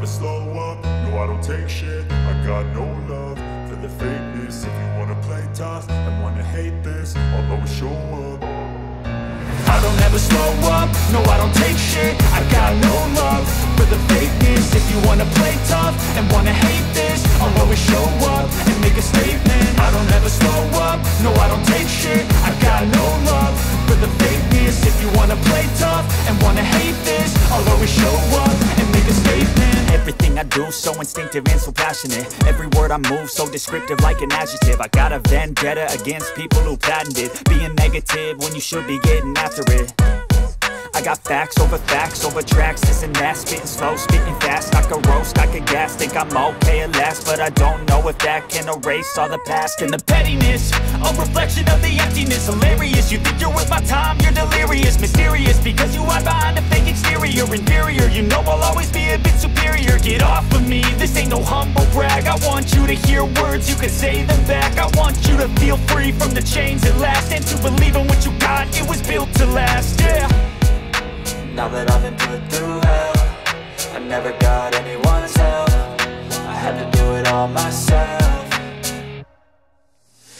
never slow up, no I don't take shit. I got no love for the fakeness. If you wanna play tough and wanna hate this, I'll always show up. I don't ever slow up, no I don't take shit. I got no love for the fakeness. If you wanna play tough and wanna hate this, I'll always show up and make a statement. I don't ever slow up, no I don't take shit. I got no love for the fakeness. If you wanna play tough and wanna hate this, I'll always show up and make a statement. Everything I do so instinctive and so passionate. Every word I move so descriptive like an adjective. I got a vendetta against people who patented being negative when you should be getting after it. I got facts over tracks, this and that. Spitting slow, spitting fast, I could roast, I could gas. Think I'm okay at last, but I don't know if that can erase all the past. And the pettiness, a reflection of the emptiness. Hilarious, you think you're worth my time, you're delirious. Mysterious, because you hide behind a fake exterior. Inferior, you know I'll always be a bit superior. Get off of me, this ain't no humble brag. I want you to hear words, you can say them back. I want you to feel free from the chains at last, and to believe in what you got, it was built to last, yeah. Now that I've been put through hell, I never got anyone's help. I had to do it all myself.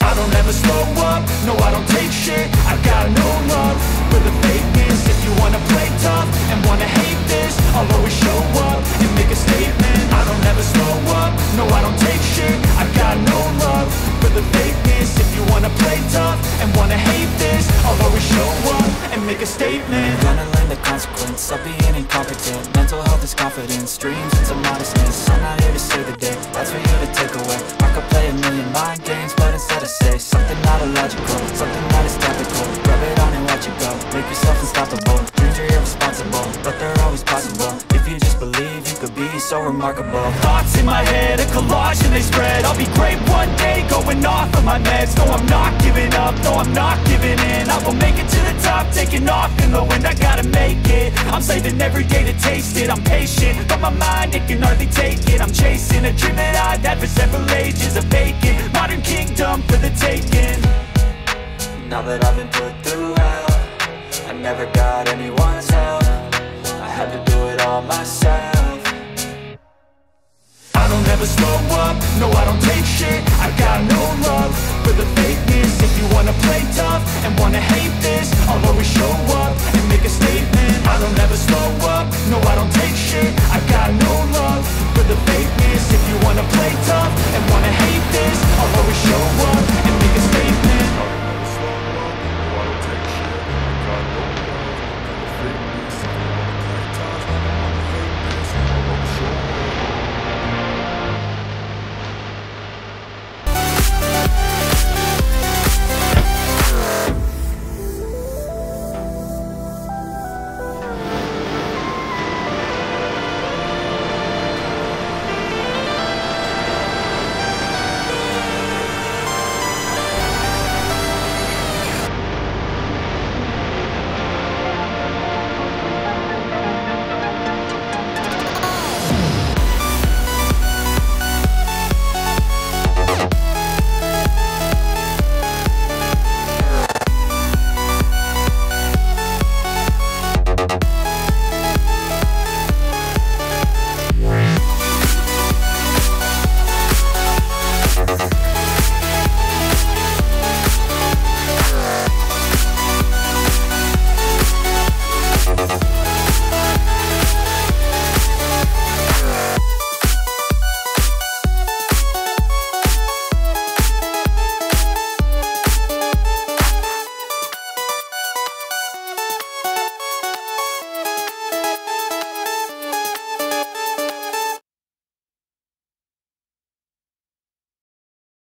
I don't ever slow up, no I don't take shit. I got no love for the fakeness. If you wanna play tough and wanna hate this, I'll always show up and make a statement. I don't ever slow up, no I don't take shit. I got no love for the fakeness. If you wanna play tough and wanna hate this, I'll always show up and make a statement. Gonna learn the consequence of being incompetent. Mental health is confidence, dreams into modestness. I'm not here to save the day, that's for you to take away. I could play a million mind games, but instead I say something not illogical, something that is topical. Rub it on and watch it go, make yourself unstoppable. Dreams are irresponsible, but they're always possible. If you just believe, you could be so remarkable. Thoughts in my head, a collage and they spread. I'll be great one day, going off of my meds. No, I'm not giving up, no, I'm not giving in. I will make it to the top, taking off in the wind. I gotta make it, I'm saving every day to taste it. I'm patient, but my mind, it can hardly take it. I'm chasing a dream that I've had for several ages. A vacant, modern kingdom for the taking. Now that I've been put through hell, I never got anyone's help. I had to do it all myself. I don't ever slow up, no I don't take shit. I got no love for the fakeness. If you wanna play tough and wanna hate this, I'll always show up and make a statement. I don't ever slow up, no I don't take shit. I got no love for the fakeness. If you wanna play tough and wanna hate this, I'll always show up and make a statement.